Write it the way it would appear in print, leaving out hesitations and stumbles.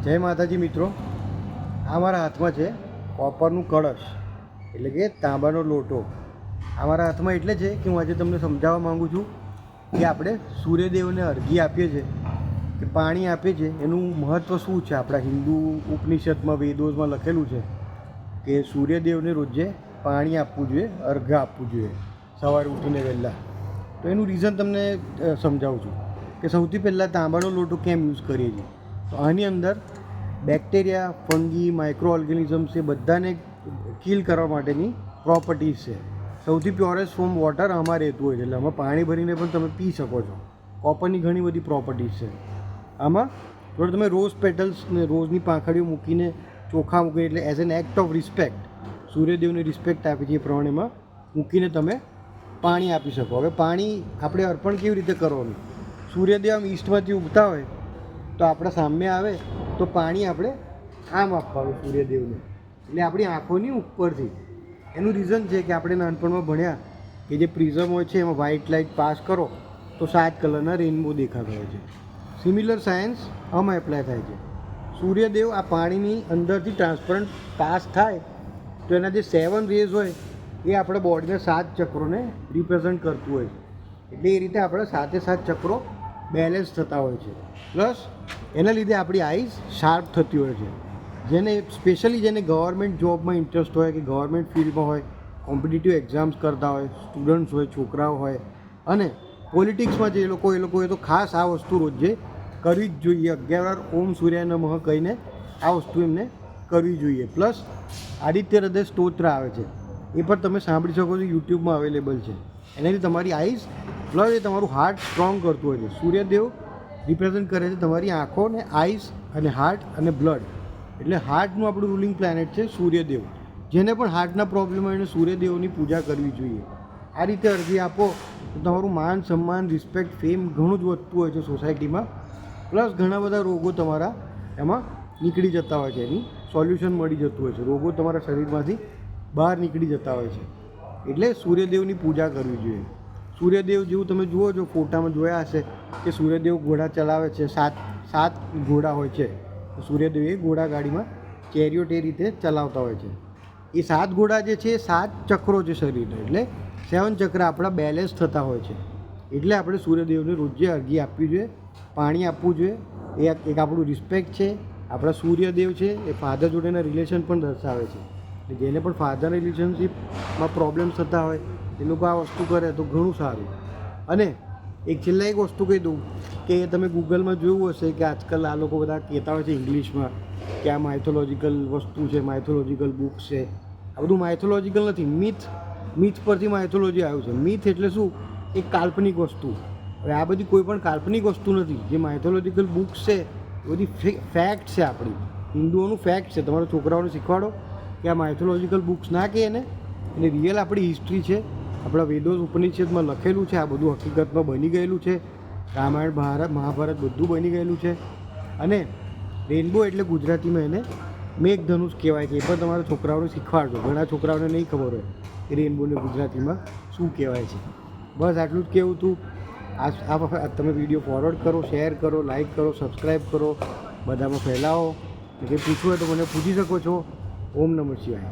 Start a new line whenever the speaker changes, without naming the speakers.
જય માતાજી મિત્રો, આ મારા હાથમાં છે કોપરનું કળશ એટલે કે તાંબાનો લોટો. આ મારા હાથમાં એટલે છે કે હું આજે તમને સમજાવવા માગું છું કે આપણે સૂર્યદેવને અર્ઘ્ય આપીએ છીએ કે પાણી આપીએ છીએ એનું મહત્ત્વ શું છે. આપણા હિન્દુ ઉપનિષદમાં વેદોમાં લખેલું છે કે સૂર્યદેવને રોજે પાણી આપવું જોઈએ, અર્ઘ્ય આપવું જોઈએ સવારે ઉઠીને વહેલા. તો એનું રીઝન તમને સમજાવું છું કે સૌથી પહેલાં તાંબાનો લોટો કેમ યુઝ કરીએ છીએ. તો આની અંદર બેક્ટેરિયા, ફંગી, માઇક્રો ઓર્ગેનિઝમ્સ એ બધાને કિલ કરવા માટેની પ્રોપર્ટીઝ છે. સૌથી પ્યોરેસ્ટ ફોર્મ વોટર આમાં રહેતું હોય છે, એટલે આમાં પાણી ભરીને પણ તમે પી શકો છો. કોપરની ઘણી બધી પ્રોપર્ટીઝ છે આમાં. થોડું તમે રોઝ પેટલ્સ ને રોઝની પાંખડીઓ મૂકીને ચોખા મૂકીને એટલે as an act of respect સૂર્યદેવને રિસ્પેક્ટ આપી છે એ પ્રમાણે એમાં મૂકીને તમે પાણી આપી શકો. હવે પાણી આપણે અર્પણ કેવી રીતે કરવાનું? સૂર્યદેવ આમ ઈસ્ટમાંથી ઉગતા હોય તો આપણા સામે આવે તો પાણી આપણે આમ આપવાનું સૂર્યદેવને, એટલે આપણી આંખોની ઉપરથી. એનું રીઝન છે કે આપણે નાનપણમાં ભણ્યા કે જે પ્રિઝમ હોય છે એમાં વ્હાઇટ લાઇટ પાસ કરો તો 7 કલરના રેઇનબો દેખાતા હોય છે. સિમિલર સાયન્સ આમાં એપ્લાય થાય છે. સૂર્યદેવ આ પાણીની અંદરથી ટ્રાન્સપરન્ટ પાસ થાય તો એના જે 7 રેઝ હોય એ આપણા બોડીના 7 ચક્રોને રિપ્રેઝન્ટ કરતું હોય છે. એટલે એ રીતે આપણે 7 ચક્રો બેલેન્સ થતા હોય છે. પ્લસ એના લીધે આપણી આઈઝ શાર્પ થતી હોય છે. જેને સ્પેશિયલી જેને ગવર્મેન્ટ જોબમાં ઇન્ટરેસ્ટ હોય કે ગવર્મેન્ટ ફિલ્ડમાં હોય, કોમ્પિટિટિવ એક્ઝામ્સ કરતા હોય, સ્ટુડન્ટ્સ હોય, છોકરાઓ હોય અને પોલિટિક્સમાં જે લોકોએ તો ખાસ આ વસ્તુ રોજે કરવી જ જોઈએ. 11 વાર ઓમ સૂર્ય નમઃ કહીને આ વસ્તુ એમને કરવી જોઈએ. પ્લસ આદિત્ય હૃદય સ્તોત્ર આવે છે, એ પણ તમે સાંભળી શકો છો, યુટ્યુબમાં અવેલેબલ છે. એનાથી તમારી આઈઝ પ્લસ એ તમારું હાર્ટ સ્ટ્રોંગ કરતું હોય છે. સૂર્યદેવ રિપ્રેઝન્ટ કરે છે તમારી આંખો ને આઈઝ અને હાર્ટ અને બ્લડ. એટલે હાર્ટનું આપણું રૂલિંગ પ્લેનેટ છે સૂર્યદેવ. જેને પણ હાર્ટના પ્રોબ્લેમ હોય એને સૂર્યદેવની પૂજા કરવી જોઈએ. આ રીતે અરજી આપો તો તમારું માન સન્માન, રિસ્પેક્ટ, ફેમ ઘણું જ વધતું હોય છે સોસાયટીમાં. પ્લસ ઘણા બધા રોગો તમારા એમાં નીકળી જતા હોય છે, એની સોલ્યુશન મળી જતું હોય છે. રોગો તમારા શરીરમાંથી બહાર નીકળી જતા હોય છે. એટલે સૂર્યદેવની પૂજા કરવી જોઈએ. સૂર્યદેવ જેવું તમે જુઓ છો, ફોટામાં જોયા હશે કે સૂર્યદેવ ઘોડા ચલાવે છે. સાત ઘોડા હોય છે. સૂર્યદેવ એ ઘોડા ગાડીમાં ચેરિયોટ એ રીતે ચલાવતા હોય છે. એ 7 ઘોડા જે છે એ 7 ચક્રો છે શરીરને, એટલે 7 ચક્ર આપણા બેલેન્સ થતા હોય છે. એટલે આપણે સૂર્યદેવને રોજે અર્ઘ્ય આપવી જોઈએ, પાણી આપવું જોઈએ. એ એક આપણું રિસ્પેક્ટ છે. આપણા સૂર્યદેવ છે એ ફાધર જોડેના રિલેશન પણ દર્શાવે છે. જેને પણ ફાધર રિલેશનશીપમાં પ્રોબ્લેમ્સ થતા હોય એ લોકો આ વસ્તુ કરે તો ઘણું સારું. અને છેલ્લા એક વસ્તુ કહી દઉં કે તમે ગૂગલમાં જોયું હશે કે આજકાલ આ લોકો બધા કહેતા હોય છે ઇંગ્લિશમાં કે આ માઇથોલોજીકલ વસ્તુ છે, માઇથોલોજીકલ બુક્સ છે. આ બધું માઇથોલોજીકલ નથી, મિથ પરથી માઇથોલોજી આવ્યું છે. મિથ એટલે શું? એક કાલ્પનિક વસ્તુ. હવે આ બધી કોઈ પણ કાલ્પનિક વસ્તુ નથી. જે માઇથોલોજીકલ બુક્સ છે એ બધી ફેક્ટ છે, આપણી હિન્દુઓનું ફેક્ટ છે. તમારા છોકરાઓને શીખવાડો કે આ માઇથોલોજીકલ બુક્સ ના કહે એને રિયલ આપણી હિસ્ટ્રી છે. આપણા વેદો ઉપનિષદમાં લખેલું છે. આ બધું હકીકતમાં બની ગયેલું છે. રામાયણ, મહાભારત બધું બની ગયેલું છે. અને રેનબો એટલે ગુજરાતીમાં એને મેઘધનુષ કહેવાય છે. એ પણ તમારા છોકરાઓને શીખવાડજો. ઘણા છોકરાઓને નહીં ખબર હોય કે રેનબોને ગુજરાતીમાં શું કહેવાય છે. બસ આટલું જ કહેવું હતું. આ તમે વિડીયો ફોરવર્ડ કરો, શેર કરો, લાઈક કરો, સબસ્ક્રાઈબ કરો, બધામાં ફેલાવો. કંઈ પૂછવું હોય તો મને પૂછી શકો છો. ઓમ નમઃ શિવાય.